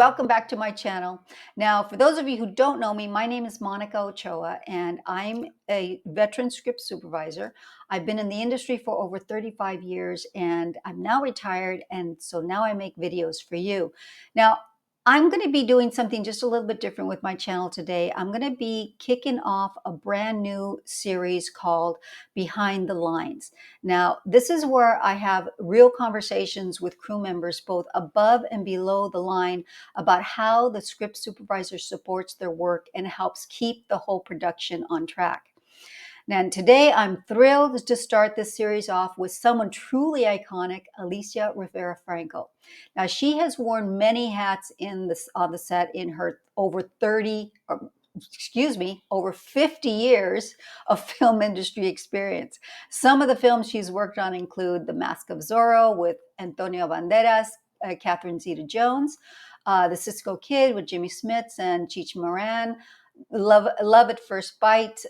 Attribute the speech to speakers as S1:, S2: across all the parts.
S1: welcome back to my channel. Now, for those of you who don't know me, my name is Monica Ochoa, and I'm a veteran script supervisor. I've been in the industry for over 35 years, and I'm now retired, and so now I make videos for you. Now, I'm going to be doing something just a little bit different with my channel today. I'm going to be kicking off a brand new series called Behind the Lines. Now, this is where I have real conversations with crew members, both above and below the line, about how the script supervisor supports their work and helps keep the whole production on track. Now, today I'm thrilled to start this series off with someone truly iconic, Alicia Rivera Frankl. Now, she has worn many hats on the set in her over 50 years of film industry experience. Some of the films she's worked on include The Mask of Zorro with Antonio Banderas, Catherine Zeta-Jones, The Cisco Kid with Jimmy Smits and Cheech Marin, Love at First Bite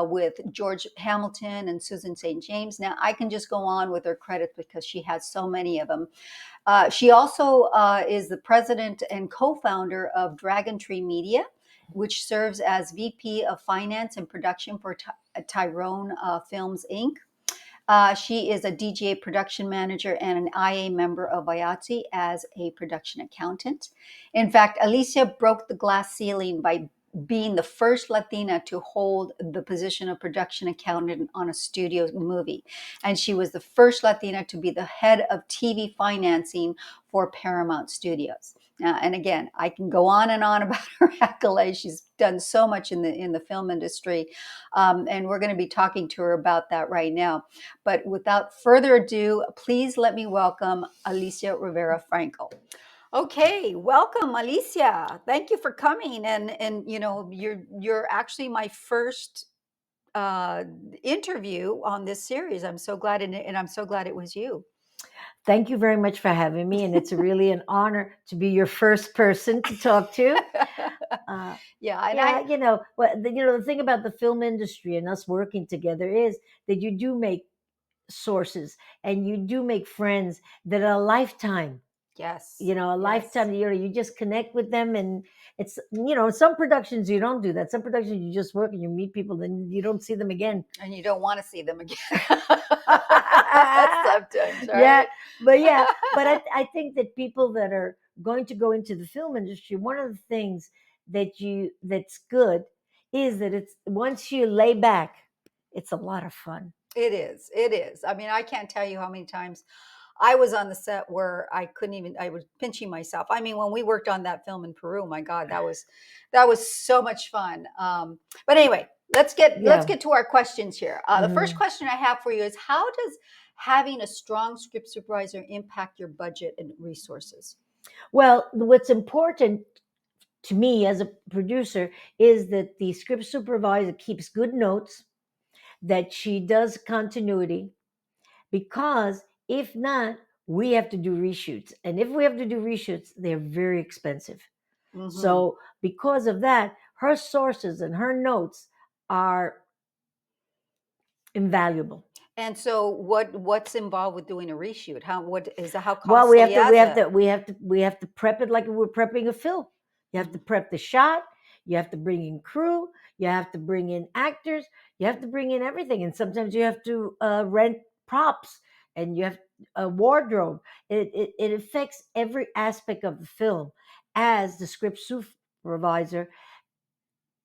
S1: with George Hamilton and Susan St. James. Now, I can just go on with her credits because she has so many of them. She also is the president and co-founder of DragonTree Media, which serves as VP of Finance and Production for Tayrona Films, Inc. She is a DGA Production Manager and an IA member of IATSE as a Production Accountant. In fact, Alicia broke the glass ceiling by being the first Latina to hold the position of production accountant on a studio movie. And she was the first Latina to be the head of TV financing for Paramount Studios. And again, I can go on and on about her accolades. She's done so much in the film industry, and we're going to be talking to her about that right now. But without further ado, please let me welcome Alicia Rivera Frankl. Okay, welcome, Alicia. Thank you for coming. And you know, you're actually my first interview on this series. I'm so glad, and I'm so glad it was you.
S2: Thank you very much for having me, and it's really an honor to be your first person to talk to. The thing about the film industry and us working together is that you do make sources and you do make friends that are a lifetime.
S1: Yes.
S2: Lifetime. You just connect with them, and it's some productions you don't do that. Some productions you just work and you meet people, then you don't see them again,
S1: and you don't want to see them again.
S2: Sometimes, right? But I think that people that are going to go into the film industry, one of the things that's good is that it's once you lay back, it's a lot of fun.
S1: It is. I mean, I can't tell you how many times I was on the set where I was pinching myself. I mean, when we worked on that film in Peru, my God, that was so much fun. But anyway, let's get to our questions here. The first question I have for you is, how does having a strong script supervisor impact your budget and resources?
S2: Well, what's important to me as a producer is that the script supervisor keeps good notes, that she does continuity, because if not, we have to do reshoots. And if we have to do reshoots, they're very expensive. Mm-hmm. So because of that, her sources and her notes are invaluable.
S1: And so what's involved with doing a reshoot? How costly?
S2: Well, we have to prep it like we're prepping a film. You have to prep the shot, you have to bring in crew, you have to bring in actors, you have to bring in everything. And sometimes you have to rent props, and you have a wardrobe. It affects every aspect of the film, as the script supervisor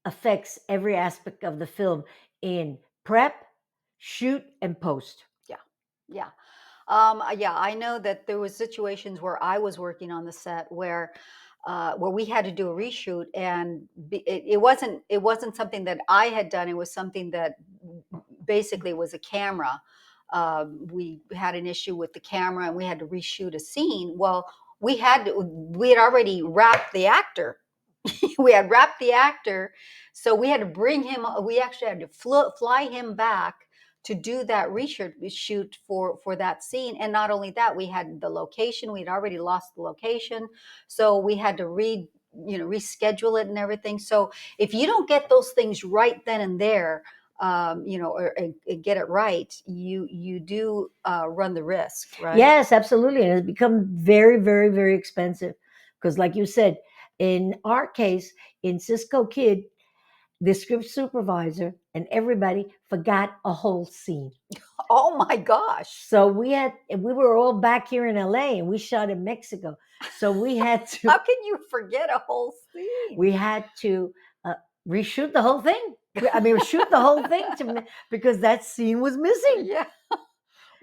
S2: affects every aspect of the film in prep, shoot, and post.
S1: Yeah. I know that there was situations where I was working on the set where we had to do a reshoot, and it wasn't something that I had done. It was something that basically was a camera. We had an issue with the camera, and we had to reshoot a scene. Well, we had already wrapped the actor. We had wrapped the actor, so we had to bring him. We actually had to fly him back to do that reshoot for that scene. And not only that, we had the location. We'd already lost the location, so we had to reschedule it and everything. So if you don't get those things right then and there, or get it right, you do run the risk, right?
S2: Yes, absolutely. And it's become very, very, very expensive because, like you said, In our case, in Cisco Kid, the script supervisor and everybody forgot a whole scene.
S1: Oh my gosh.
S2: So we were all back here in LA and we shot in Mexico. So we had to
S1: How can you forget a whole scene?
S2: we had to reshoot the whole thing. I mean, shoot the whole thing because that scene was missing.
S1: Yeah.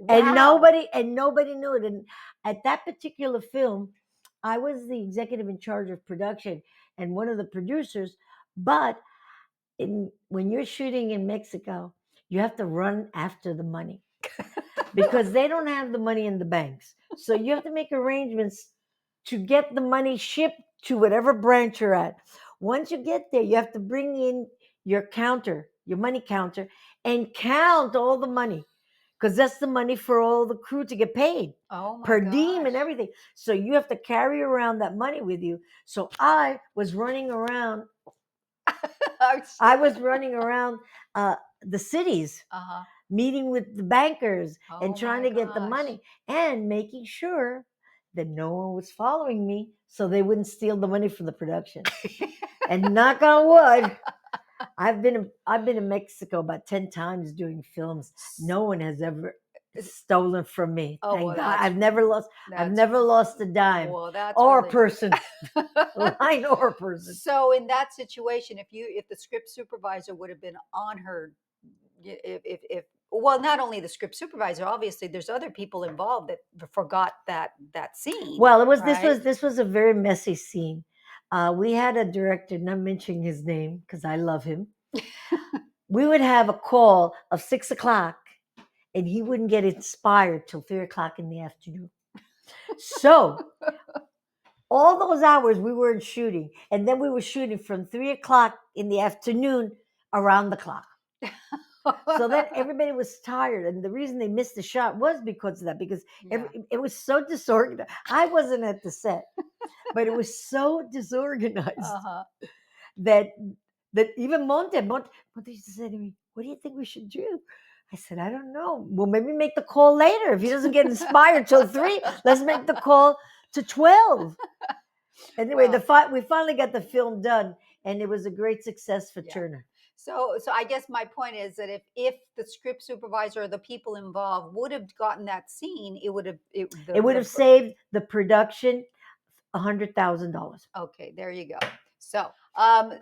S2: And
S1: Wow.
S2: nobody knew it. And at that particular film, I was the executive in charge of production and one of the producers. But when you're shooting in Mexico, you have to run after the money because they don't have the money in the banks. So you have to make arrangements to get the money shipped to whatever branch you're at. Once you get there, you have to bring in your counter, your money counter, and count all the money because that's the money for all the crew to get paid
S1: Oh my
S2: per diem and
S1: gosh.
S2: everything. So you have to carry around that money with you. So I was running around. I was running around the cities,
S1: Uh-huh.
S2: meeting with the bankers and
S1: Oh
S2: trying
S1: my
S2: to get the
S1: gosh.
S2: money and making sure that no one was following me so they wouldn't steal the money from the production. And knock on wood, I've been in Mexico about 10 times doing films. No one has ever stolen from me.
S1: Oh,
S2: Thank
S1: well,
S2: God.
S1: that's
S2: I've never lost a dime
S1: well, that's
S2: or a
S1: really
S2: person, line or person.
S1: So in that situation, if the script supervisor would have been on her, if well, not only the script supervisor, obviously there's other people involved that forgot that scene.
S2: Well,
S1: right?
S2: this was a very messy scene. We had a director, not mentioning his name because I love him. We would have a call of 6 o'clock, and he wouldn't get inspired till 3 o'clock in the afternoon. So all those hours we weren't shooting, and then we were shooting from 3 o'clock in the afternoon around the clock. So then everybody was tired, and the reason they missed the shot was because of that. Because
S1: Yeah.
S2: it was so disorganized. I wasn't at the set, but it was so disorganized
S1: Uh-huh.
S2: that even Monte used to say to me, "What do you think we should do?" I said, "I don't know. Well, maybe make the call later. If he doesn't get inspired till 3, let's make the call to 12." Anyway,
S1: Well,
S2: we finally got the film done, and it was a great success for
S1: yeah.
S2: Turner.
S1: So I guess my point is that if the script supervisor or the people involved would have gotten that scene, it would have
S2: It would have saved the production $100,000.
S1: Okay, there you go. So,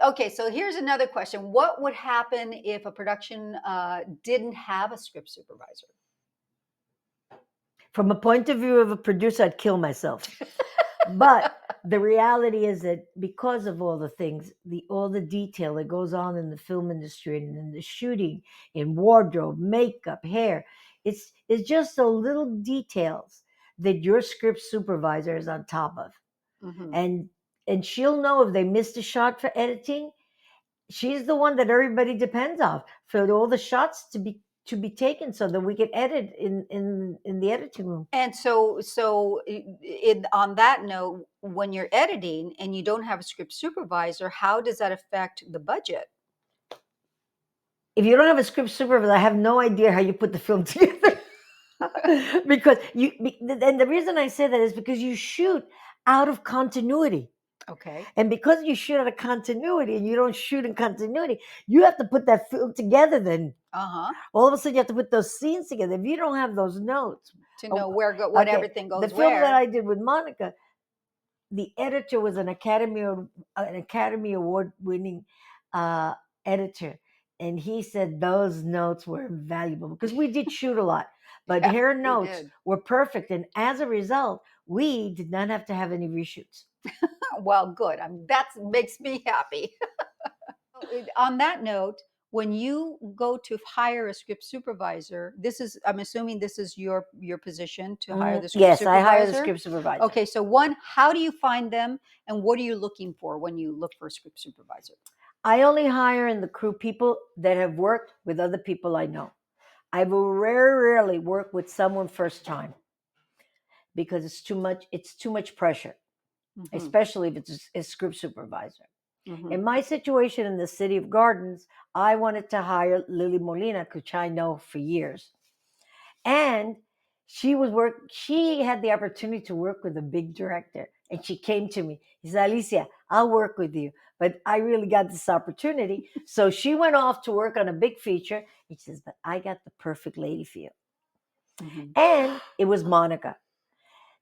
S1: okay, so here's another question. What would happen if a production didn't have a script supervisor?
S2: From a point of view of a producer, I'd kill myself. But the reality is that because of all the things, all the detail that goes on in the film industry and in the shooting, in wardrobe, makeup, hair, it's just so little details that your script supervisor is on top of.
S1: Mhm.
S2: And she'll know if they missed a shot for editing. She's the one that everybody depends on for all the shots to be taken so that we can edit in the editing room.
S1: And on that note, when you're editing and you don't have a script supervisor, how does that affect the budget?
S2: If you don't have a script supervisor, I have no idea how you put the film together. Because and the reason I say that is because you shoot out of continuity.
S1: Okay.
S2: And because you shoot out of continuity and you don't shoot in continuity, you have to put that film together then.
S1: Uh-huh.
S2: All of a sudden you have to put those scenes together. If you don't have those notes.
S1: To know what
S2: Okay,
S1: everything
S2: the
S1: goes
S2: film that
S1: where.
S2: I did with Monica, the editor was an Academy Award winning editor, and he said those notes were invaluable because we did shoot a lot, but
S1: Yeah,
S2: her
S1: we
S2: notes
S1: did.
S2: were perfect, and as a result, we did not have to have any reshoots.
S1: Well, good. That makes me happy. On that note, when you go to hire a script supervisor, I'm assuming this is your position to hire the script
S2: Yes, I hire the
S1: supervisor.
S2: script supervisor.
S1: Okay, so one, how do you find them, and what are you looking for when you look for a script supervisor?
S2: I only hire in the crew people that have worked with other people I know. I will rarely work with someone first time because it's too much pressure, especially if it's a script supervisor. In my situation in the City of Gardens, I wanted to hire Lily Molina, which I know for years. And she had the opportunity to work with a big director. And she came to me. She said, Alicia, I'll work with you. But I really got this opportunity. So she went off to work on a big feature. He says, but I got the perfect lady for you. And it was Monica.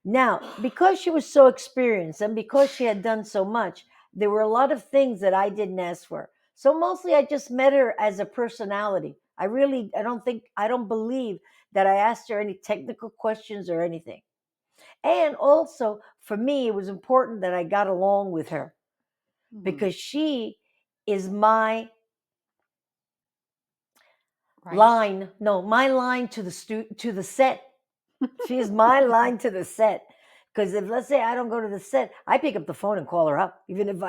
S2: Now, because she was so experienced and because she had done so much, there were a lot of things that I didn't ask for. So mostly I just met her as a personality. I don't believe that I asked her any technical questions or anything. And also for me, it was important that I got along with her because she is my line. No, my line to the set. She is my line to the set. Because if, let's say, I don't go to the set, I pick up the phone and call her up, even if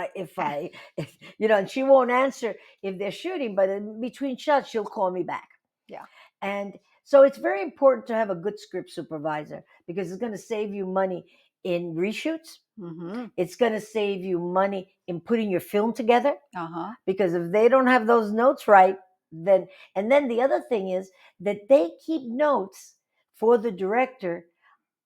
S2: and she won't answer if they're shooting, but in between shots, she'll call me back.
S1: Yeah.
S2: And so it's very important to have a good script supervisor because it's going to save you money in reshoots. It's going to save you money in putting your film together. Because if they don't have those notes right, then the other thing is that they keep notes for the director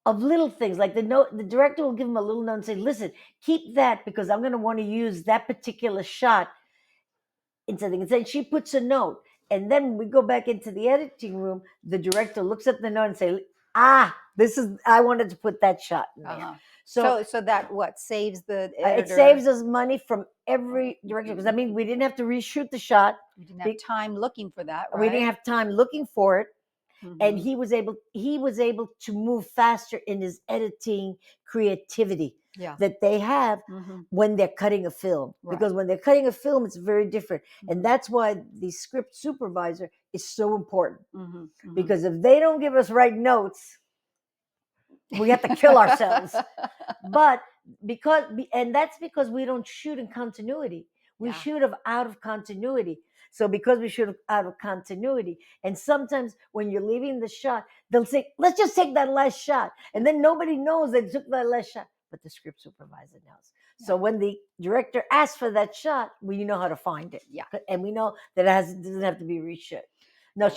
S2: of little things, like the director will give him a little note and say, listen, keep that because I'm going to want to use that particular shot in something. And then she puts a note. And then when we go back into the editing room, the director looks at the note and say, I wanted to put that shot in there.
S1: So that what saves the editor?
S2: It saves us money from every director because we didn't have to reshoot the shot.
S1: We didn't have time looking for that, right?
S2: We didn't have time looking for it. And he was able to move faster in his editing creativity that they have when they're cutting a film. Because when they're cutting a film, it's very different. And that's why the script supervisor is so important. Because if they don't give us right notes, we have to kill ourselves. But that's because we don't shoot in continuity. We shoot out of continuity. So because we shoot out of continuity, and sometimes when you're leaving the shot, they'll say, let's just take that last shot. And then nobody knows they took that last shot, but the script supervisor knows. So when the director asks for that shot, we know how to find it. And we know that it doesn't have to be reshot. No,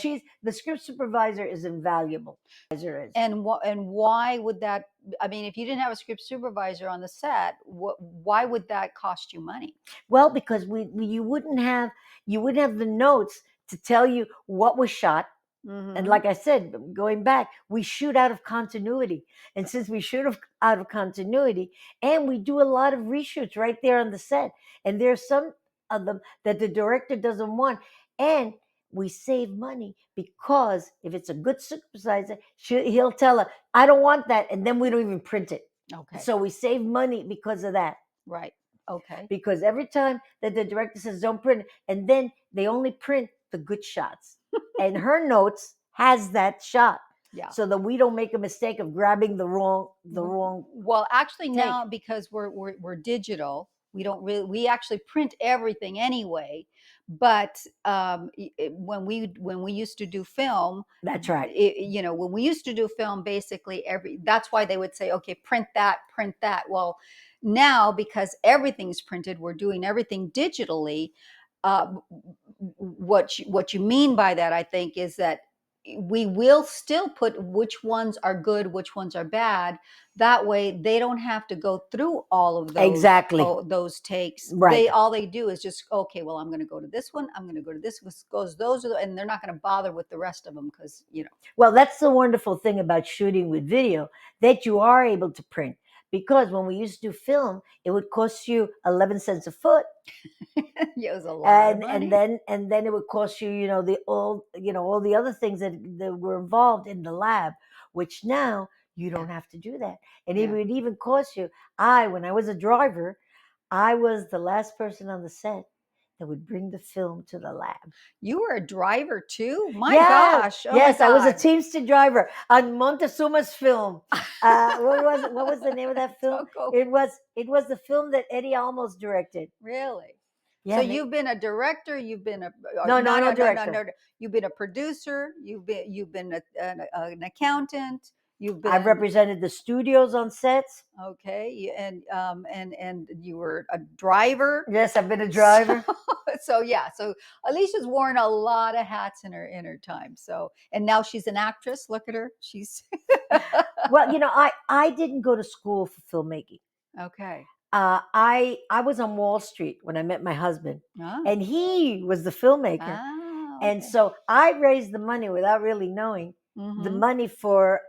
S2: the script supervisor is invaluable.
S1: And why would that? If you didn't have a script supervisor on the set, why would that cost you money?
S2: Well, because you wouldn't have the notes to tell you what was shot. And like I said, going back, we shoot out of continuity. And since we shoot out of continuity, and we do a lot of reshoots right there on the set, and there's some of them that the director doesn't want, and we save money because if it's a good supervisor, he'll tell her, I don't want that, and then we don't even print it.
S1: Okay.
S2: So we save money because of that.
S1: Right. Okay.
S2: Because every time that the director says don't print it, and then they only print the good shots. And her notes has that shot. Yeah. So that we don't make a mistake of grabbing the wrong.
S1: Well, actually now, because we're digital, we actually print everything anyway. But when we used to do film,
S2: that's right.
S1: When we used to do film, basically that's why they would say, okay, print that. Well, now because everything's printed, we're doing everything digitally. What you mean by that, I think, is that we will still put which ones are good, which ones are bad. That way they don't have to go through all of those those takes. Right. All they do is just, okay, well, I'm going to go to this one, I'm going to go to this one, and they're not going to bother with the rest of them because
S2: Well, that's the wonderful thing about shooting with video, that you are able to print. Because when we used to do film, it would cost you 11 cents a foot.
S1: It was a lot of money.
S2: And then it would cost you, all the other things that were involved in the lab, which now you don't have to do that. And it would even cost you. When I was a driver, I was the last person on the set that would bring the film to the lab.
S1: You were a driver too? My gosh. Oh
S2: yes,
S1: my God.
S2: I was a Teamster driver on Montezuma's film. What was the name of that film? It was the film that Eddie Almos directed.
S1: Really? Yeah, so you've been a director, you've been a
S2: no director.
S1: No. You've been a producer, you've been an accountant.
S2: I've represented the studios on sets.
S1: Okay, and you were a driver.
S2: Yes, I've been a driver.
S1: So Alicia's worn a lot of hats in her time. So, and now she's an actress. Look at her. She's
S2: well, I didn't go to school for filmmaking.
S1: Okay.
S2: I was on Wall Street when I met my husband,
S1: Ah.
S2: and he was the filmmaker.
S1: Ah,
S2: And
S1: okay.
S2: so I raised the money without really knowing the
S1: Mhm.
S2: money for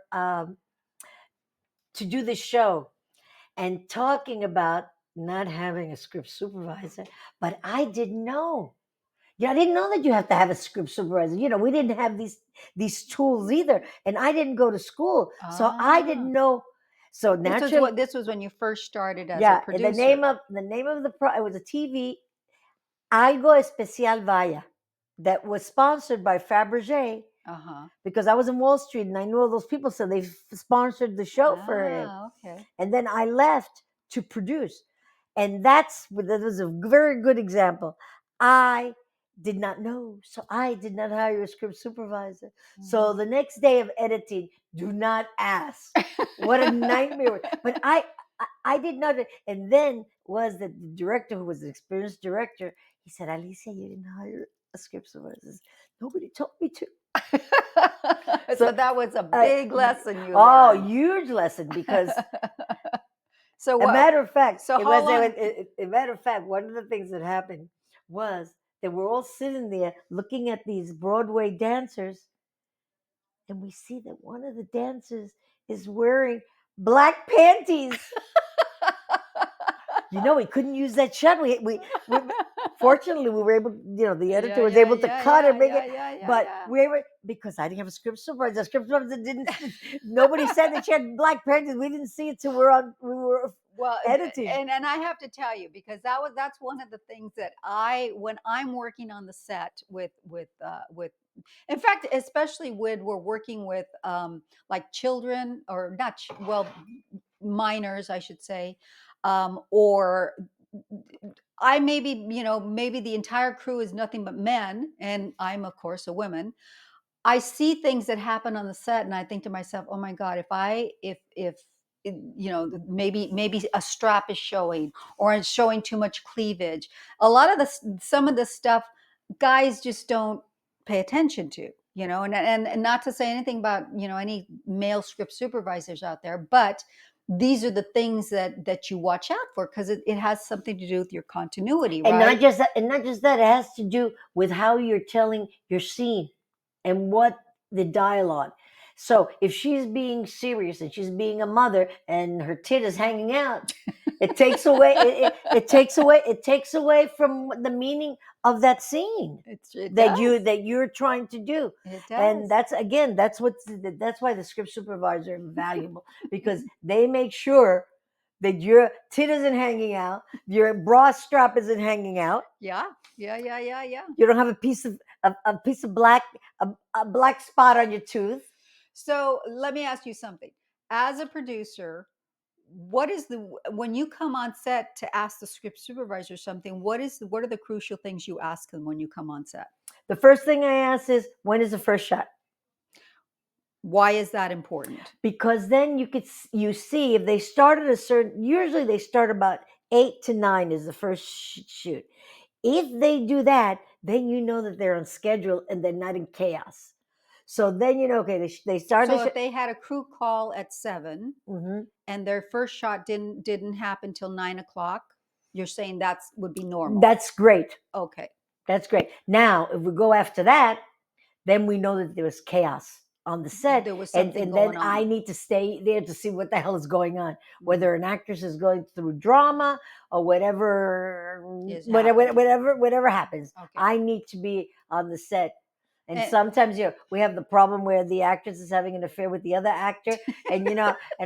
S2: to do the show, and talking about not having a script supervisor. But I didn't know. Yeah, I didn't know that you have to have a script supervisor. We didn't have these tools either, and I didn't go to school, so I
S1: Ah.
S2: didn't know. So naturally,
S1: This was when you first started as a
S2: yeah. And
S1: producer.
S2: the name of the it was a TV, Algo Especial Vaya, that was sponsored by Fabergé,
S1: Uh-huh.
S2: because I was in Wall Street and I knew all those people, so they sponsored the show for him.
S1: Ah, okay.
S2: And then I left to produce, and that was a very good example. I did not know, so I did not hire a script supervisor. So the next day of editing, do not ask. What a nightmare! But I did not. And then was the director, who was an experienced director. He said, "Alicia, you didn't hire a script supervisor. Nobody told me to."
S1: So that was a
S2: uh,
S1: big lesson you
S2: oh,
S1: learned.
S2: huge lesson, because
S1: So
S2: a
S1: what?
S2: matter of fact,
S1: So how long?
S2: a matter of fact, one of the things that happened was that we're all sitting there looking at these Broadway dancers, and we see that one of the dancers is wearing black panties. We couldn't use that shot. We fortunately we were able, the editor was able to cut and make it, but we were, because I didn't have a script supervisor. The script supervisor didn't. Nobody said that she had black panties. We didn't see it till we were
S1: Well,
S2: editing.
S1: and I have to tell you, because that's one of the things that when I'm working on the set with in fact, especially when we're working with like children, or not minors, I should say, or I maybe, maybe the entire crew is nothing but men, and I'm of course a woman. I see things that happen on the set, and I think to myself, "Oh my God, maybe a strap is showing, or it's showing too much cleavage." A lot of some of the stuff, guys just don't pay attention to, and not to say anything about any male script supervisors out there, but these are the things that you watch out for, because it has something to do with your continuity,
S2: And
S1: right?
S2: not just that, it has to do with how you're telling your scene and what the dialogue. So if she's being serious and she's being a mother and her tit is hanging out, it takes away it takes away from the meaning of that scene
S1: It
S2: that
S1: does.
S2: you're trying to do.
S1: It
S2: And
S1: does.
S2: that's why the script supervisor is valuable, because they make sure that your tit isn't hanging out, your bra strap isn't hanging out.
S1: Yeah.
S2: You don't have a piece of black, a black spot on your tooth.
S1: So let me ask you something. As a producer, when you come on set to ask the script supervisor something, what are the crucial things you ask them when you come on set?
S2: The first thing I ask is, when is the first shot?
S1: Why is that important?
S2: Because then you see if they started usually they start about 8 to 9 is the first shoot. If they do that, then you know that they're on schedule and they're not in chaos. So then okay, they started.
S1: So if they had a crew call at 7,
S2: Mm-hmm.
S1: and their first shot didn't happen till 9 o'clock, you're saying that would be normal.
S2: That's great.
S1: Okay.
S2: That's great. Now, if we go after that, then we know that there was chaos on the set.
S1: There was
S2: and
S1: something
S2: then
S1: going
S2: I
S1: on.
S2: need to stay there to see what the hell is going on, whether an actress is going through drama or whatever whatever happens.
S1: Okay.
S2: I need to be on the set. And sometimes we have the problem where the actress is having an affair with the other actor, and and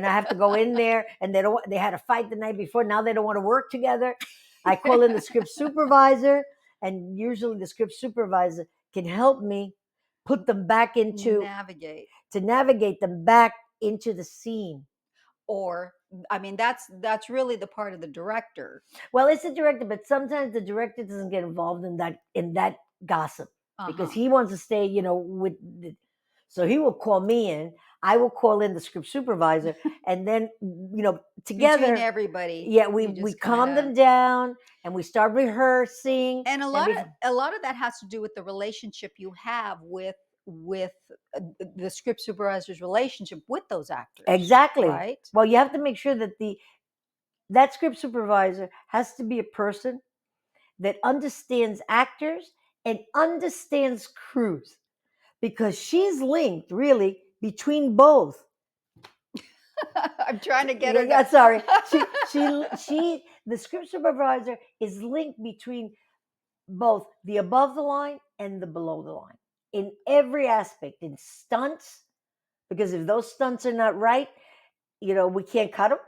S2: I have to go in there, and they had a fight the night before. Now they don't want to work together. I call in the script supervisor, and usually the script supervisor can help me put them back into navigate them back into the scene.
S1: Or, I mean, that's really the part of the director.
S2: Well, it's the director, but sometimes the director doesn't get involved in that gossip, because he wants to stay, with so he will call me in. I will call in the script supervisor, and then together,
S1: between everybody,
S2: we calm them down, and we start rehearsing.
S1: And a lot of that has to do with the relationship you have with the script supervisor's relationship with those actors.
S2: Exactly.
S1: Right.
S2: Well, you have to make sure that the that script supervisor has to be a person that understands actors and understands crews, because she's linked really between both.
S1: I'm trying to get
S2: Yeah,
S1: her
S2: yeah,
S1: to.
S2: sorry. The script supervisor is linked between both the above the line and the below the line in every aspect, in stunts, because if those stunts are not right, we can't cut them.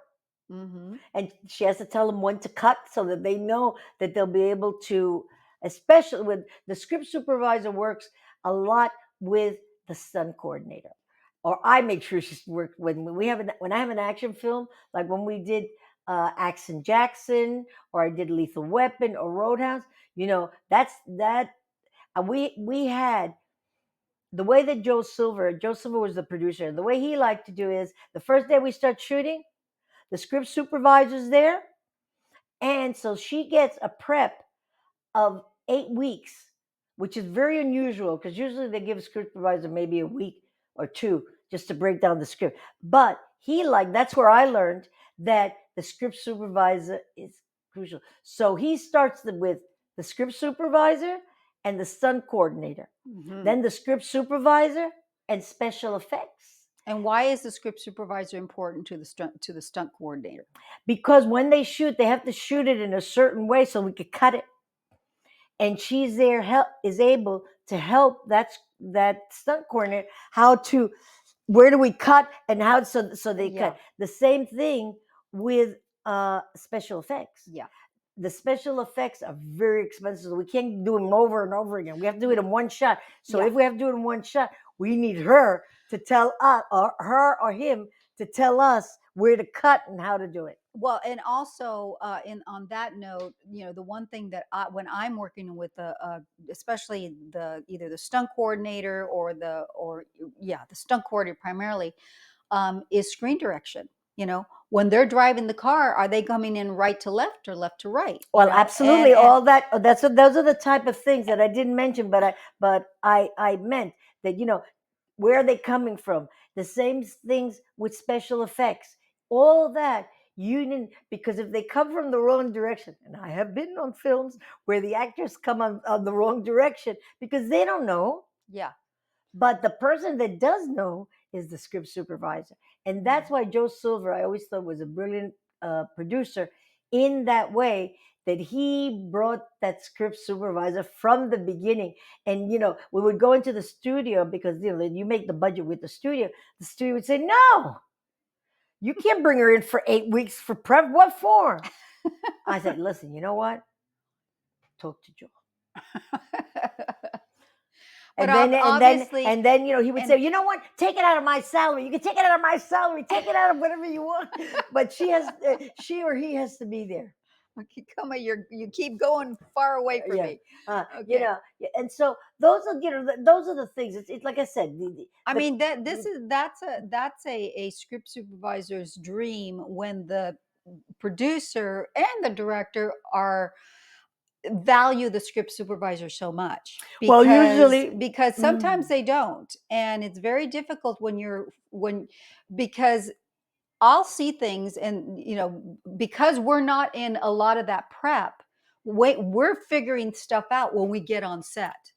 S1: Mm-hmm.
S2: And she has to tell them when to cut so that they know that they'll be able to, especially with the script supervisor works a lot with the stunt coordinator, or I make sure she's worked when I have an action film, like when we did Action Jackson, or I did Lethal Weapon or Roadhouse. That's that. We had the way that Joe Silver was the producer. The way he liked to do is the first day we start shooting, the script supervisor's there, and so she gets a prep of 8 weeks, which is very unusual because usually they give a script supervisor maybe a week or two just to break down the script. But that's where I learned that the script supervisor is crucial. So he starts with the script supervisor and the stunt coordinator,
S1: Mm-hmm.
S2: then the script supervisor and special effects.
S1: And why is the script supervisor important to the stunt coordinator?
S2: Because when they shoot, they have to shoot it in a certain way so we could cut it. And she's there, is able to help that stunt coordinator where do we cut and how so they cut. The same thing with special effects.
S1: Yeah.
S2: The special effects are very expensive. So we can't do them over and over again. We have to do it in one shot. So if we have to do it in one shot, we need her to tell us, or her or him to tell us where to cut and how to do it.
S1: Well, and also on that note, the one thing that when I'm working with especially either the stunt coordinator or the stunt coordinator primarily, is screen direction. When they're driving the car, are they coming in right to left or left to right?
S2: Well, absolutely. All that. Those are the type of things that I didn't mention, but I meant that where are they coming from? The same things with special effects. All that you didn't, because if they come from the wrong direction, and I have been on films where the actors come on the wrong direction because they don't know.
S1: Yeah.
S2: But the person that does know is the script supervisor. And that's why Joe Silver, I always thought, was a brilliant producer in that way, that he brought that script supervisor from the beginning. And, we would go into the studio because, you make the budget with the studio. The studio would say, no, you can't bring her in for 8 weeks for prep. What for? I said, listen, you know what? Talk to Joe.
S1: But
S2: and then he would say, you know what? Take it out of my salary. You can take it out of my salary. Take it out of whatever you want. But she or he has to be there.
S1: You keep going far away from me.
S2: Okay. And so those are the things. It's like I said.
S1: That's a script supervisor's dream when the producer and the director value the script supervisor so much, because sometimes they don't, and it's very difficult because I'll see things, and because we're not in a lot of that prep, we're figuring stuff out when we get on set.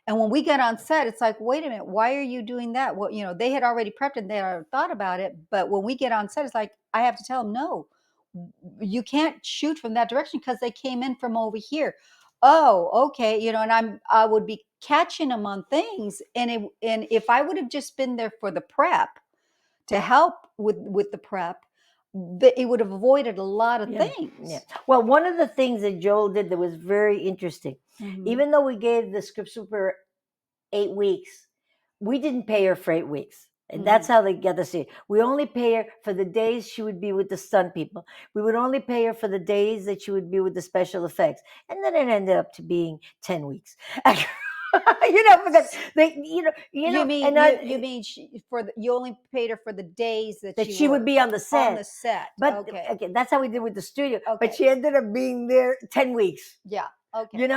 S1: And when we get on set, it's like, wait a minute, why are you doing that? Well, they had already prepped and they had thought about it, but when we get on set, it's like I have to tell them, no, you can't shoot from that direction because they came in from over here. Oh, okay, and I would be catching them on things, and if I would have just been there for the prep to help with the prep, it would have avoided a lot of things.
S2: Yeah. Well, one of the things that Joel did that was very interesting, even though we gave the script super 8 weeks, we didn't pay her for 8 weeks. And that's how they get to see it. We only pay her for the days she would be with the stunt people. We would only pay her for the days that she would be with the special effects. And then it ended up to being 10 weeks. Because
S1: you mean you only paid her for the days that
S2: she would be on the set.
S1: On the set.
S2: But
S1: okay,
S2: that's how we did with the studio.
S1: Okay.
S2: But she ended up being there 10 weeks.
S1: Yeah. Okay.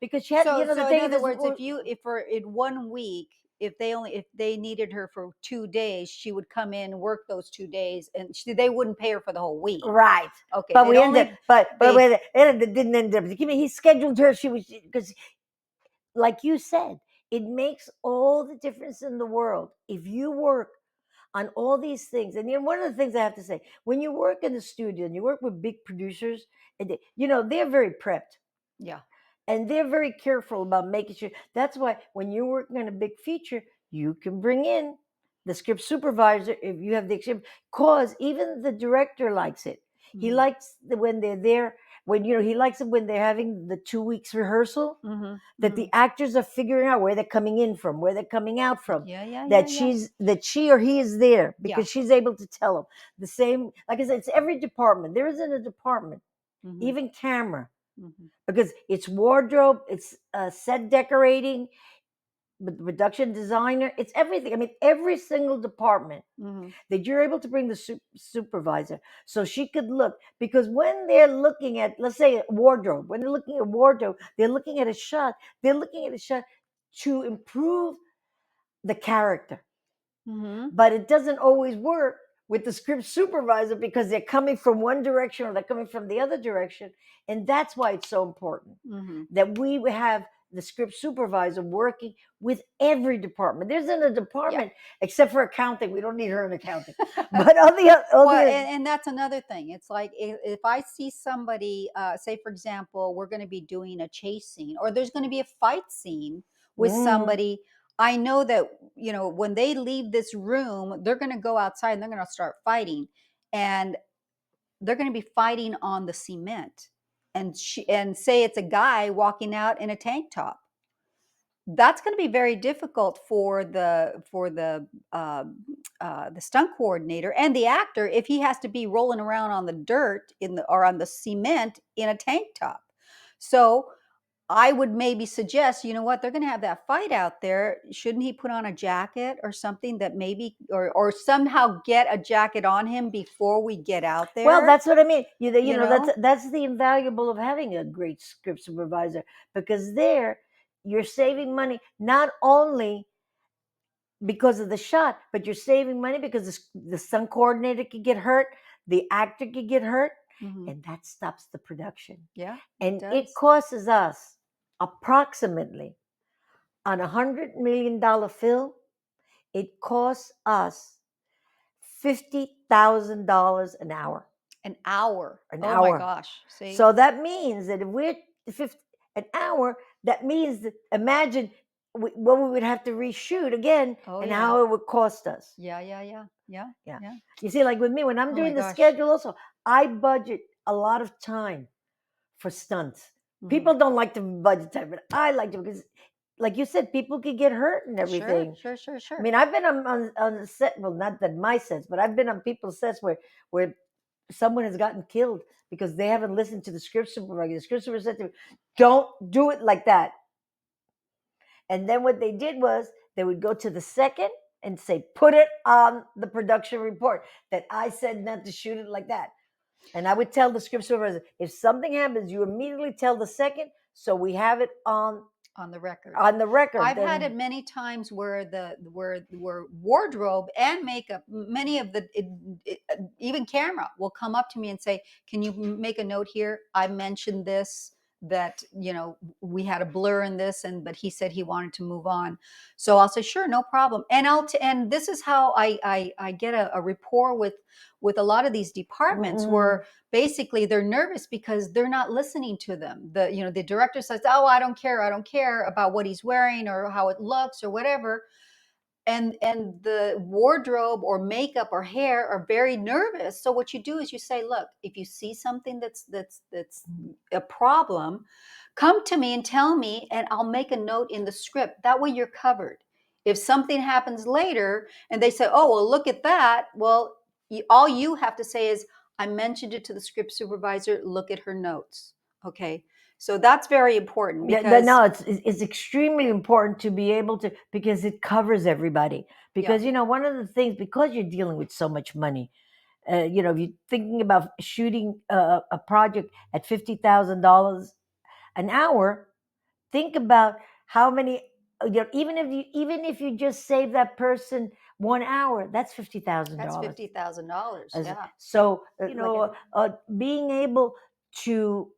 S2: Because she had
S1: so in other words, if for in 1 week if they needed her for 2 days, she would come in, work those 2 days, and they wouldn't pay her for the whole week.
S2: Right.
S1: Okay,
S2: But
S1: they'd
S2: we ended
S1: only
S2: but
S1: they
S2: wait, it didn't end up. He scheduled her. She was, because, like you said, it makes all the difference in the world if you work on all these things. And one of the things I have to say, when you work in the studio and you work with big producers, and they're very prepped.
S1: Yeah.
S2: And they're very careful about making sure. That's why when you're working on a big feature, you can bring in the script supervisor if you have the experience, because even the director likes it. He likes when they're there, when he likes it when they're having the 2 weeks rehearsal, that the actors are figuring out where they're coming in from, where they're coming out from. That she or he is there because she's able to tell them. The same, like I said, it's every department. There isn't a department, even camera, because it's wardrobe, it's set decorating, the production designer, it's everything. I mean, every single department that you're able to bring the supervisor so she could look, because when they're looking at, let's say, wardrobe, when they're looking at wardrobe, they're looking at a shot, to improve the character. But it doesn't always work with the script supervisor because they're coming from one direction or they're coming from the other direction. And that's why it's so important that we have the script supervisor working with every department. There isn't a department except for accounting. We don't need her in accounting. But
S1: and that's another thing. It's like if I see somebody, say for example, we're going to be doing a chase scene, or there's going to be a fight scene with somebody, I know that when they leave this room, they're going to go outside and they're going to start fighting, and they're going to be fighting on the cement, and say it's a guy walking out in a tank top. That's going to be very difficult for the stunt coordinator and the actor if he has to be rolling around on the dirt or on the cement in a tank top. So I would maybe suggest, you know what, they're going to have that fight out there. Shouldn't he put on a jacket or something that maybe, or somehow get a jacket on him before we get out there?
S2: Well, that's what I mean. That's the invaluable of having a great script supervisor, because there you're saving money not only because of the shot, but you're saving money because the stunt coordinator could get hurt, the actor could get hurt, and that stops the production.
S1: Yeah,
S2: and it costs us approximately, on $100 million film, it costs us $50,000 an hour.
S1: An hour.
S2: An
S1: oh
S2: hour.
S1: My gosh. See?
S2: So that means that if we're an hour, that means that imagine what we would have to reshoot again, how it would cost us.
S1: Yeah.
S2: You see, like with me, when I'm doing the schedule also, I budget a lot of time for stunts. People don't like to budget time, but I like to, because like you said, people could get hurt and everything.
S1: Sure.
S2: I mean, I've been on the set, well, not that my sets, but I've been on people's sets where someone has gotten killed because they haven't listened to the script supervisor. The script supervisor said to me, don't do it like that. And then what they did was they would go to the second and say, put it on the production report that I said not to shoot it like that. And I would tell the script supervisor, if something happens, you immediately tell the second, so we have it on
S1: the record.
S2: I've
S1: had it many times where wardrobe and makeup, many of the even camera will come up to me and say, can you make a note here? I mentioned this, that we had a blur in this, but he said he wanted to move on. So I'll say, sure, no problem. And and this is how I get a rapport with a lot of these departments, where basically they're nervous because they're not listening to them. The director says, oh, I don't care about what he's wearing or how it looks or whatever. And the wardrobe or makeup or hair are very nervous. So what you do is you say, look, if you see something that's a problem, come to me and tell me, and I'll make a note in the script. That way you're covered. If something happens later and they say, oh, well, look at that, well, all you have to say is, I mentioned it to the script supervisor, look at her notes. Okay. So that's very important, because
S2: it's extremely important to be able to, because it covers everybody. Because one of the things, because you're dealing with so much money, if you're thinking about shooting a project at $50,000 an hour, think about how many even if you just save that person 1 hour, that's $50,000.
S1: That's $50,000. Yeah.
S2: So
S1: Like
S2: being able to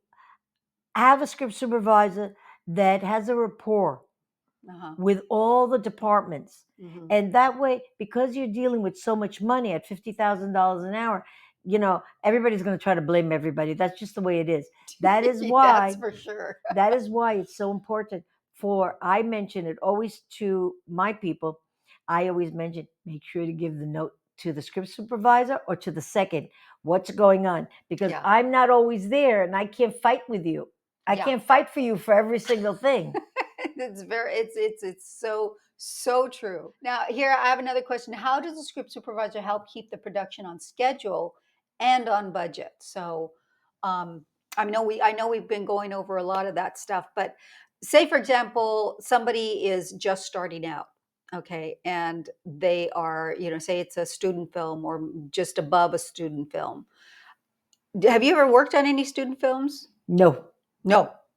S2: have a script supervisor that has a rapport with all the departments. And that way, because you're dealing with so much money at $50,000 an hour, everybody's going to try to blame everybody. That's just the way it is. That is why,
S1: that's for sure.
S2: that is why it's so important I mention it always to my people. I always mention, make sure to give the note to the script supervisor or to the second, what's going on, because I'm not always there and I can't fight with you. I can't fight for you for every single thing.
S1: It's so true. Now, here I have another question. How does the script supervisor help keep the production on schedule and on budget? So, I know we've been going over a lot of that stuff, but say for example, somebody is just starting out, okay, and they are, say it's a student film or just above a student film. Have you ever worked on any student films?
S2: No.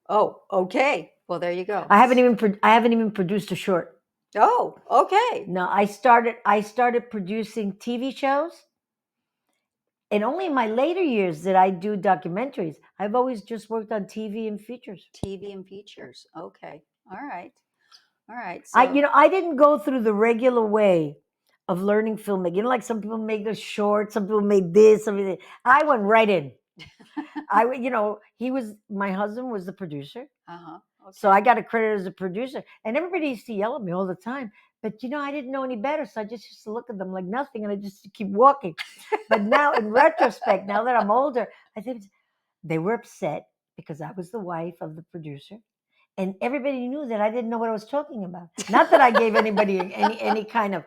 S1: Oh, okay. Well, there you go.
S2: I haven't even produced a short.
S1: Oh, okay.
S2: No, I started producing TV shows, and only in my later years did I do documentaries. I've always just worked on TV and features.
S1: TV and features. Okay. All right.
S2: So I didn't go through the regular way of learning filmmaking. Like some people make a short, some people made this, something. I went right in. My husband was the producer. Okay. So I got a credit as a producer, and everybody used to yell at me all the time. But I didn't know any better, so I just used to look at them like nothing, and I just keep walking. But now, in retrospect, now that I'm older, I think they were upset because I was the wife of the producer, and everybody knew that I didn't know what I was talking about. Not that I gave anybody any kind of.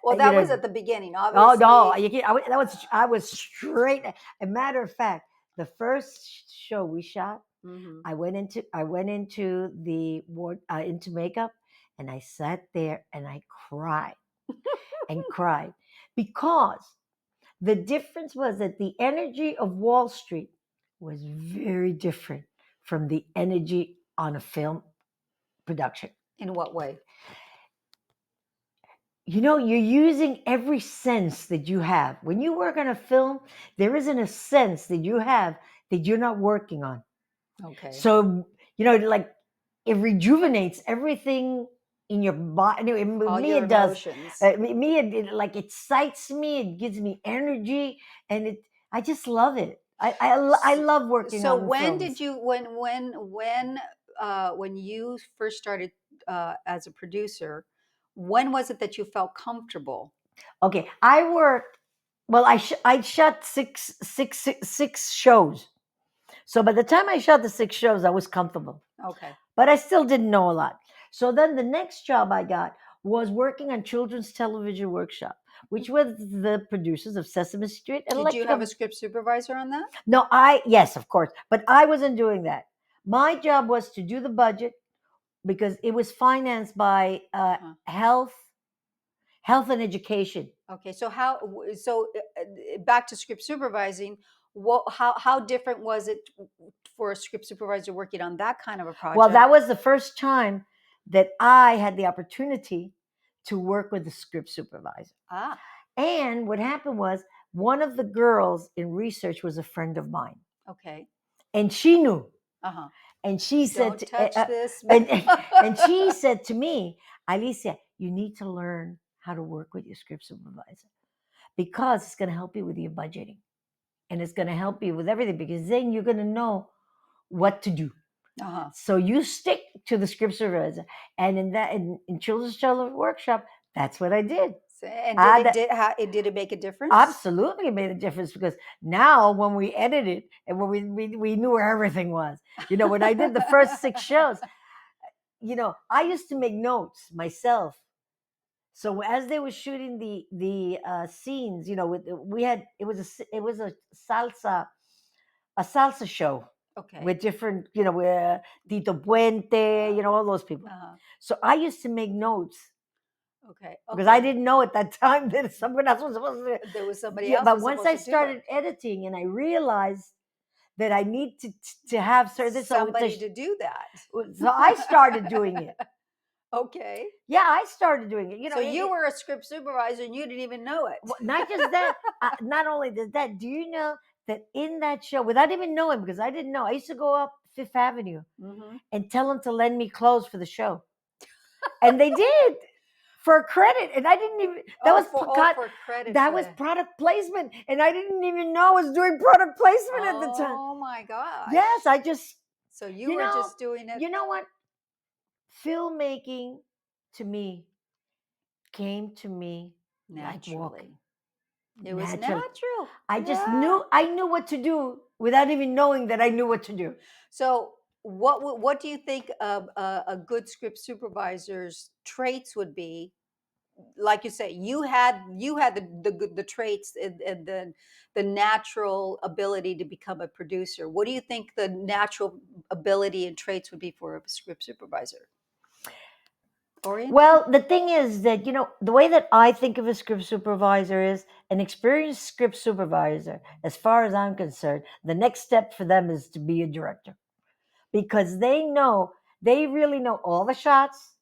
S1: Well, that was at the beginning, obviously.
S2: Oh no, I was straight. A matter of fact, the first show we shot, I went into the ward into makeup, and I sat there and I cried and cried because the difference was that the energy of Wall Street was very different from the energy on a film production.
S1: In what way?
S2: You're using every sense that you have. When you work on a film, there isn't a sense that you have that you're not working on.
S1: Okay.
S2: So, like it rejuvenates everything in your body. Anyway, it does. It like excites me. It gives me energy, and I just love it. I love working on films.
S1: So when did you when you first started as a producer? When was it that you felt comfortable?
S2: Okay, I worked. Well, I shot six shows. So by the time I shot the 6 shows, I was comfortable.
S1: Okay.
S2: But I still didn't know a lot. So then the next job I got was working on Children's Television Workshop, which was the producers of Sesame Street. And
S1: did you have a script supervisor on that?
S2: No, yes, of course. But I wasn't doing that. My job was to do the budget because it was financed by health and education.
S1: Okay, so back to script supervising. How different was it for a script supervisor working on that kind of a project?
S2: Well, that was the first time that I had the opportunity to work with the script supervisor. And what happened was one of the girls in research was a friend of mine.
S1: Okay.
S2: And she knew. And she
S1: said, "Don't touch this."
S2: And she said to me, "Alicia, you need to learn how to work with your script supervisor because it's going to help you with your budgeting and it's going to help you with everything because then you're going to know what to do." So you stick to the script supervisor, and in Children's Television Workshop, that's what I did.
S1: And did it make a difference?
S2: Absolutely, it made a difference because now when we edited and when we knew where everything was, when I did the first 6 shows, I used to make notes myself. So as they were shooting the scenes, it was a salsa show.
S1: Okay.
S2: With different, with Tito Puente, all those people. So I used to make notes.
S1: Okay.
S2: Because I didn't know at that time that someone else was supposed to.
S1: There was somebody else.
S2: But once I started editing and I realized that I need to have
S1: somebody to do that.
S2: So I started doing it.
S1: Okay.
S2: Yeah, I started doing it.
S1: So you were a script supervisor and you didn't even know it.
S2: Not just that. Not only that. Do you know that in that show, without even knowing, because I didn't know, I used to go up Fifth Avenue and tell them to lend me clothes for the show, and they did for credit, and I didn't even. That
S1: for credit.
S2: That was product placement, and I didn't even know I was doing product placement at the time.
S1: Oh my gosh.
S2: Yes, I just.
S1: So you were just doing it.
S2: You know what? Filmmaking, to me, came to me
S1: naturally.
S2: Like
S1: it was natural.
S2: I just knew what to do without even knowing that I knew what to do.
S1: So what do you think a good script supervisor's traits would be? Like you say, you had the traits and the natural ability to become a producer. What do you think the natural ability and traits would be for a script supervisor?
S2: Well, the thing is that, the way that I think of a script supervisor is an experienced script supervisor. As far as I'm concerned, the next step for them is to be a director, because they really know all the shots.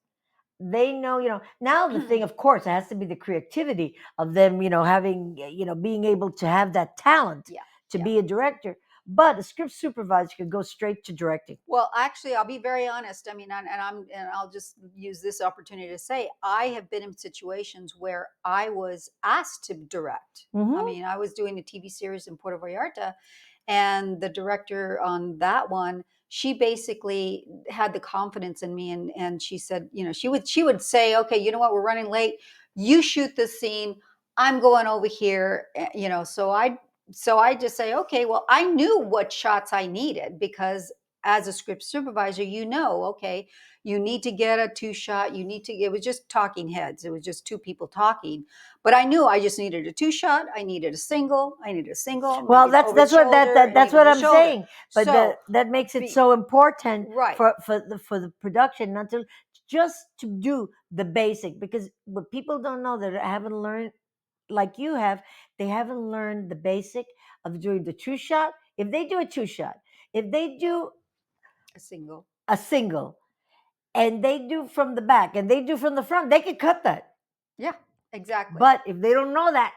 S2: They know, now the thing, of course, it has to be the creativity of them, having, being able to have that talent to be a director. But a script supervisor could go straight to directing.
S1: Well, actually, I'll be very honest. I mean, and I'll just use this opportunity to say I have been in situations where I was asked to direct. I mean, I was doing a TV series in Puerto Vallarta, and the director on that one, she basically had the confidence in me, and she said, she would say, okay, you know what, we're running late. You shoot this scene. I'm going over here. So I just say, okay, well, I knew what shots I needed because as a script supervisor, okay, you need to get a 2-shot. It was just talking heads. It was just two people talking. But I knew I just needed a 2-shot. I needed a single.
S2: Well, that's what I'm saying. But
S1: so,
S2: that makes it so important
S1: right.
S2: for the production, not to just to do the basic, because what people don't know that haven't learned like you have, they haven't learned the basic of doing the 2-shot. If they do a 2-shot, if they do
S1: a
S2: single, and they do from the back and they do from the front, they could cut that.
S1: Yeah, exactly.
S2: But if they don't know that,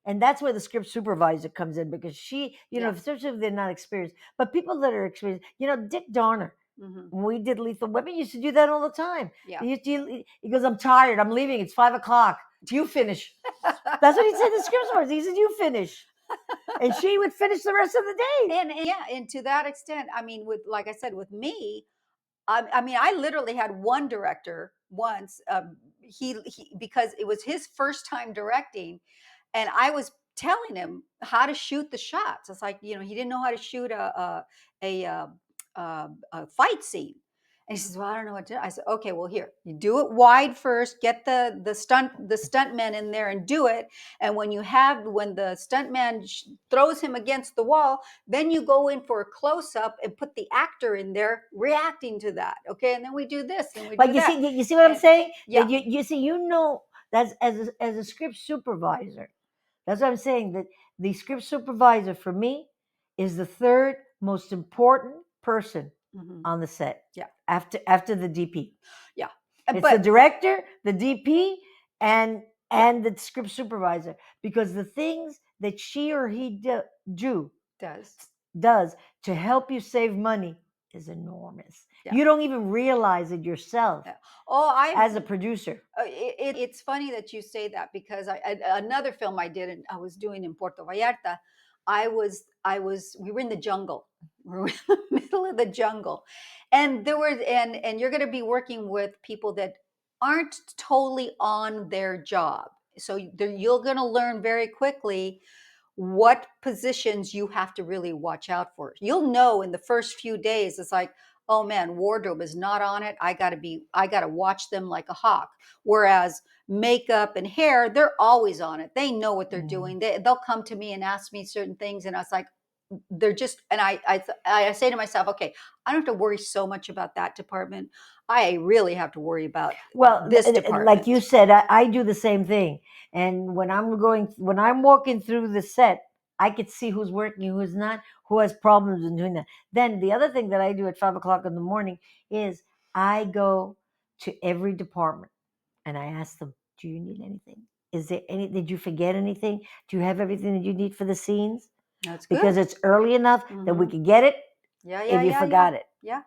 S2: and that's where the script supervisor comes in, because she, especially if they're not experienced, but people that are experienced, Dick Donner, when we did Lethal Weapon, used to do that all the time.
S1: Yeah.
S2: He goes, I'm tired, I'm leaving, it's 5:00. You finish. That's what he said to the script supervisor. He said, you finish. And she would finish the rest of the day.
S1: And to that extent, I mean, like I said, with me, I mean, I literally had one director once. He because it was his first time directing, and I was telling him how to shoot the shots. It's like, he didn't know how to shoot a fight scene. And he says, well, I don't know what to do. I said, okay, well, here, you do it wide first, get the stuntmen in there and do it. And when the stuntman throws him against the wall, then you go in for a close-up and put the actor in there reacting to that. Okay. And then we do this and we do that.
S2: You see what I'm saying?
S1: Yeah.
S2: You see, that's as a script supervisor. That's what I'm saying, that the script supervisor for me is the third most important person on the set.
S1: Yeah.
S2: After the DP.
S1: Yeah.
S2: It's the director, the DP, and the script supervisor, because the things that she or he does to help you save money is enormous. Yeah. You don't even realize it yourself. Yeah. As a producer.
S1: It's funny that you say that, because another film I was doing in Puerto Vallarta, we were in the jungle. We were in the middle of the jungle. And and you're going to be working with people that aren't totally on their job. So you're going to learn very quickly what positions you have to really watch out for. You'll know in the first few days, it's like, oh man, wardrobe is not on it. I got to watch them like a hawk. Whereas makeup and hair, they're always on it. They know what they're doing. They'll come to me and ask me certain things. And I was like, they're just, and I say to myself, okay, I don't have to worry so much about that department. I really have to worry about this department.
S2: Like you said, I do the same thing. And when I'm walking through the set, I could see who's working, who's not, who has problems in doing that. Then the other thing that I do at 5:00 in the morning is I go to every department and I ask them, do you need anything? Is there did you forget anything? Do you have everything that you need for the scenes?
S1: That's
S2: Because
S1: good.
S2: it's early enough that we
S1: Mhm.
S2: could get it
S1: Yeah,
S2: if you forgot it.
S1: yeah.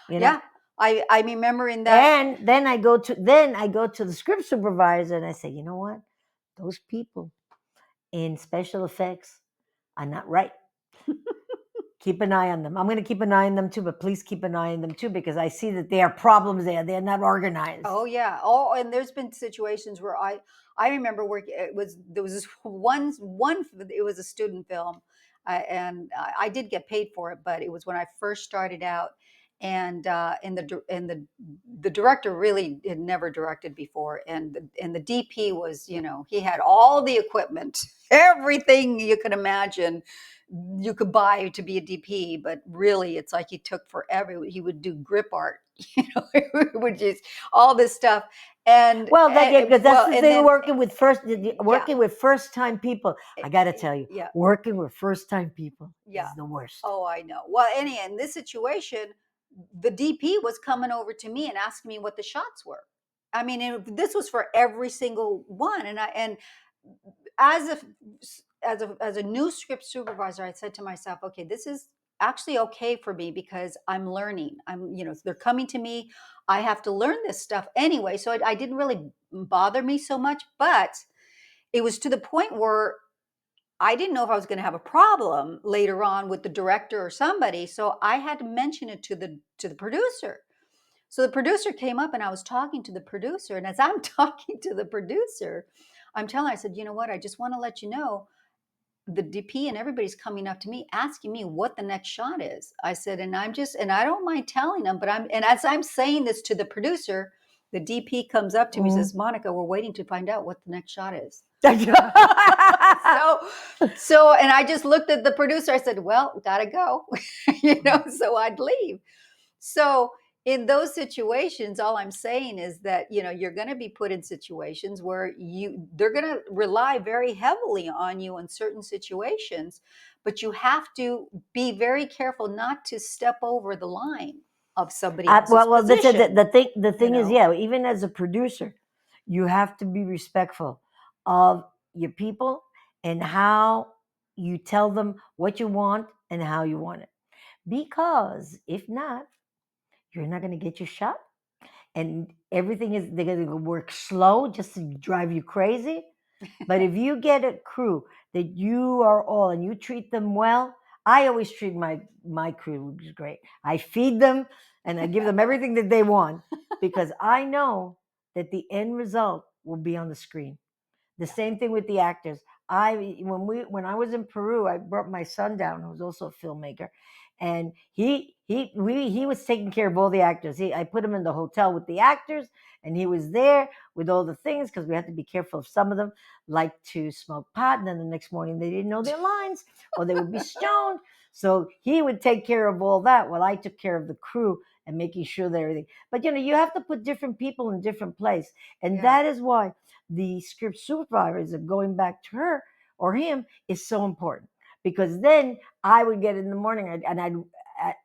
S2: You know?
S1: Yeah. I remember in that.
S2: And then I go to the script supervisor and I say, you know what? Those people in special effects are not right. Keep an eye on them. I'm going to keep an eye on them too, but please keep an eye on them too because I see that there are problems there. They're not organized.
S1: Oh yeah. Oh, and there's been situations where I remember working. There was this one it was a student film, and I did get paid for it, but it was when I first started out, and the director really had never directed before, and the DP was, he had all the equipment, everything you could imagine you could buy to be a DP, but really it's like he took forever. He would do grip art, which is all this stuff. And
S2: Well, because that's the
S1: and
S2: thing.
S1: then
S2: Working with first time people, I got to tell you,
S1: yeah,
S2: working with first time people
S1: yeah.
S2: is the worst.
S1: Oh, I know. Well, in this situation, the DP was coming over to me and asking me what the shots were. I mean, this was for every single one, and as a as a new script supervisor, I said to myself, okay, this is actually okay for me because I'm learning. They're coming to me. I have to learn this stuff anyway. So I didn't really bother me so much, but it was to the point where I didn't know if I was going to have a problem later on with the director or somebody. So I had to mention it to the producer. So the producer came up and I was talking to the producer. And as I'm talking to the producer, I'm telling her, I said, you know what? I just want to let you know the DP and everybody's coming up to me asking me what the next shot is. I said, and I don't mind telling them, and as I'm saying this to the producer, the DP comes up to me and says, Monica, we're waiting to find out what the next shot is. So, and I just looked at the producer. I said, well, gotta go, so I'd leave. So in those situations, all I'm saying is that, you're going to be put in situations where they're going to rely very heavily on you in certain situations, but you have to be very careful not to step over the line of somebody else's position.
S2: The thing is, yeah, even as a producer, you have to be respectful of your people and how you tell them what you want and how you want it. Because if not, you're not going to get your shot. And they're going to work slow just to drive you crazy. But if you get a crew that you are all and you treat them well, I always treat my crew, which is great. I feed them and I give them everything that they want because I know that the end result will be on the screen. The same thing with the actors. When I was in Peru, I brought my son down, who was also a filmmaker, and he was taking care of all the actors. I put him in the hotel with the actors, and he was there with all the things because we had to be careful of some of them like to smoke pot, and then the next morning they didn't know their lines or they would be stoned. So he would take care of all that while I took care of the crew and making sure that everything. But you have to put different people in different places, and that is why the script supervisor, going back to her or him, is so important. Because then I would get in the morning and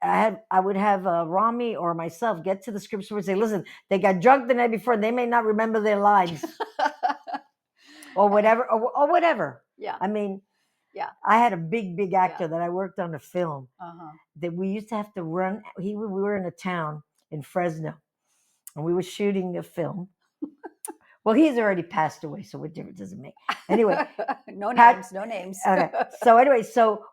S2: I would have Rami or myself get to the script supervisor and say, listen, they got drunk the night before and they may not remember their lines or whatever or whatever.
S1: Yeah.
S2: I mean,
S1: yeah.
S2: I had a big actor that I worked on a film that we used to have to run. We were in a town in Fresno and we were shooting a film. Well, he's already passed away, so what difference does it make? Anyway,
S1: no names.
S2: Okay. So anyway,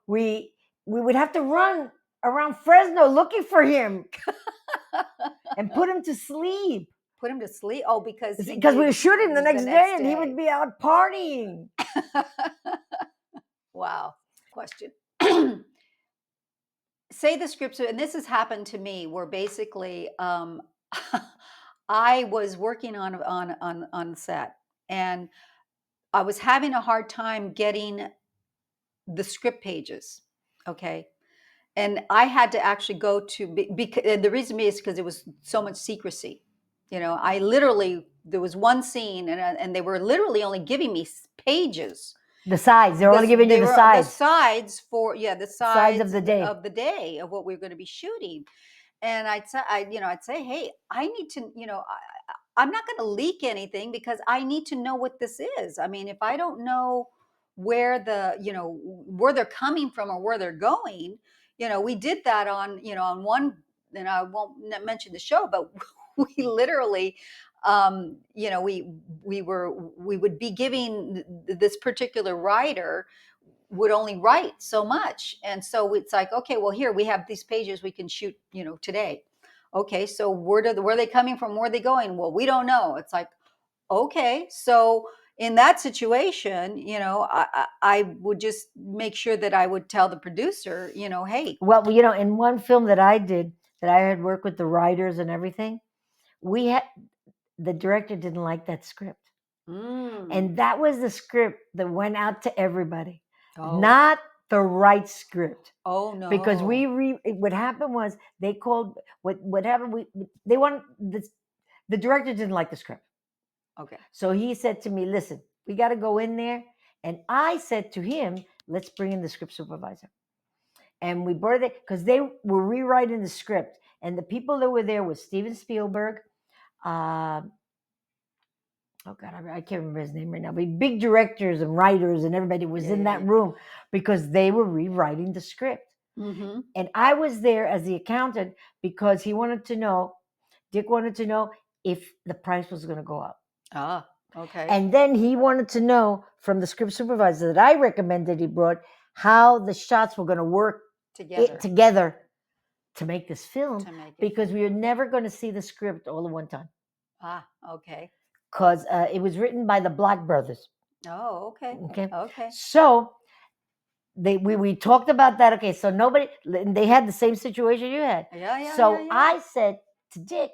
S2: we would have to run around Fresno looking for him and put him to sleep.
S1: Put him to sleep? Oh, because
S2: we were shooting the next day and he would be out partying.
S1: Wow. Question. Say the script, and this has happened to me where basically I was working on set and I was having a hard time getting the script pages. Okay. And I had to actually go to, because the reason is because there was so much secrecy. I literally, there was one scene and they were literally only giving me pages.
S2: The sides. They're only giving you the sides.
S1: The sides for, the sides
S2: of the day
S1: of what we were going to be shooting. and I'd say, hey, I need to, I'm not going to leak anything because I need to know what this is. I mean, if I don't know where where they're coming from or where they're going, we did that on one, and I won't mention the show, but we literally, we would be giving this particular writer would only write so much. And so it's like, okay, well, here we have these pages we can shoot, today. Okay, so where are they coming from? Where are they going? Well, we don't know. It's like, okay, so in that situation, I would just make sure that I would tell the producer, hey.
S2: Well, in one film that I did, that I had worked with the writers and everything, the director didn't like that script. And that was the script that went out to everybody. Not the right script.
S1: Oh no.
S2: Because what happened was they called what happened, they wanted the director didn't like the script.
S1: Okay.
S2: So he said to me, listen, we got to go in there. And I said to him, let's bring in the script supervisor. And we brought it because they were rewriting the script. And the people that were there was Steven Spielberg. Oh God, I can't remember his name right now. But big directors and writers and everybody was in that room because they were rewriting the script.
S1: Mm-hmm.
S2: And I was there as the accountant because Dick wanted to know if the price was going to go up.
S1: Ah, okay.
S2: And then he wanted to know from the script supervisor that I recommended he brought how the shots were going to work together to make this film, because we were never going to see the script all at one time.
S1: Ah, okay.
S2: Because it was written by the Black brothers.
S1: Oh, okay. Okay.
S2: So we talked about that. Okay, so they had the same situation you had.
S1: Yeah.
S2: So I said to Dick,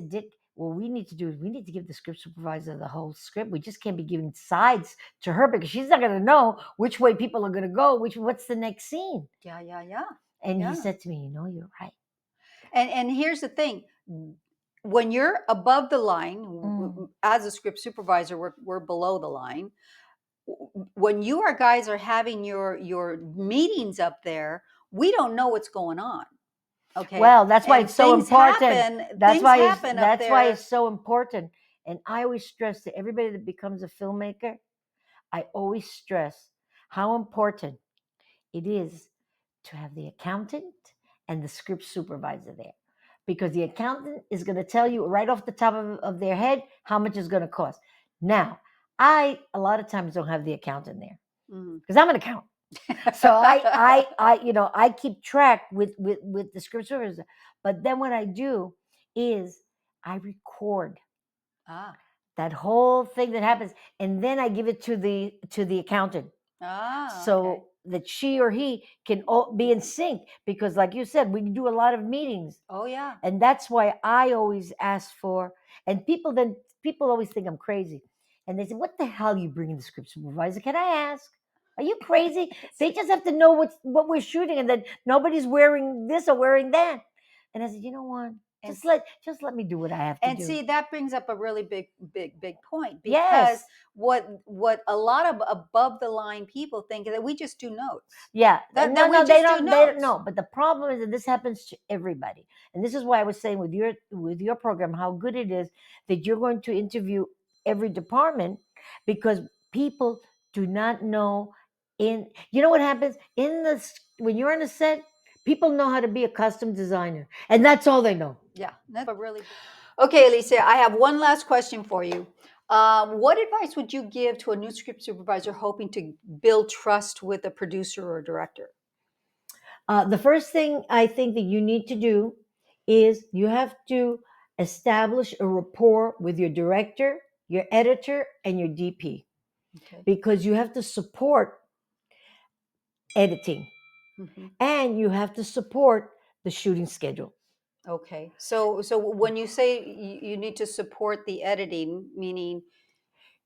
S2: Dick, what we need to do is we need to give the script supervisor the whole script. We just can't be giving sides to her because she's not going to know which way people are going to go, what's the next scene.
S1: Yeah.
S2: And he said to me, you're right.
S1: And here's the thing. When you're above the line, as a script supervisor, we're below the line. When guys are having your meetings up there, we don't know what's going on. Okay.
S2: Well, that's why it's so important. That's why it's so important. And I always stress to everybody that becomes a filmmaker, I always stress how important it is to have the accountant and the script supervisor there. Because the accountant is going to tell you right off the top of their head how much it's going to cost. Now, I a lot of times don't have the accountant there because I'm an accountant. So I keep track with the script supervisor. But then what I do is I record that whole thing that happens, and then I give it to the accountant. So that she or he can be in sync, because like you said, we do a lot of meetings.
S1: Oh yeah.
S2: And that's why I always ask for, and people always think I'm crazy. And they say, what the hell are you bringing the script supervisor? Can I ask? Are you crazy? They just have to know what we're shooting, and that nobody's wearing this or wearing that. And I said, you know what? Just let me do what I have to do.
S1: And see, that brings up a really big point, because what a lot of above the line people think is that we just do notes.
S2: Yeah. They don't know. But the problem is that this happens to everybody. And this is why I was saying with your program, how good it is that you're going to interview every department, because people do not know. You know what happens when you're on a set, people know how to be a custom designer, and that's all they know.
S1: Yeah, that's really. Okay, Alicia, I have one last question for you. What advice would you give to a new script supervisor hoping to build trust with a producer or director?
S2: The first thing I think that you need to do is you have to establish a rapport with your director, your editor, and your DP, because you have to support editing, and you have to support the shooting schedule.
S1: Okay. So when you say you need to support the editing, meaning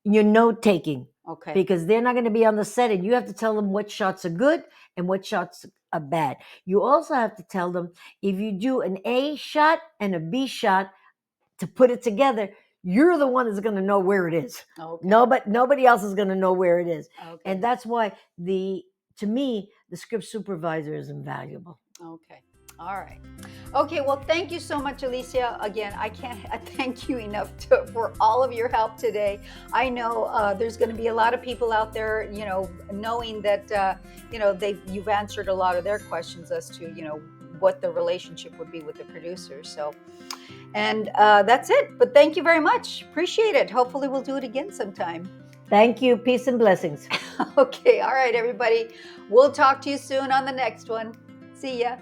S2: your note taking.
S1: Okay.
S2: Because they're not going to be on the set, and you have to tell them what shots are good and what shots are bad. You also have to tell them if you do an A shot and a B shot to put it together, you're the one that's going to know where it is.
S1: Okay.
S2: Nobody else is going to know where it is.
S1: Okay.
S2: And that's why to me, the script supervisor is invaluable.
S1: Okay. All right. Okay, well, thank you so much, Alicia. Again, I can't thank you enough for all of your help today. I know there's going to be a lot of people out there, knowing that, you've answered a lot of their questions as to, what the relationship would be with the producers. So, and that's it. But thank you very much. Appreciate it. Hopefully, we'll do it again sometime.
S2: Thank you. Peace and blessings.
S1: Okay. All right, everybody. We'll talk to you soon on the next one. See ya.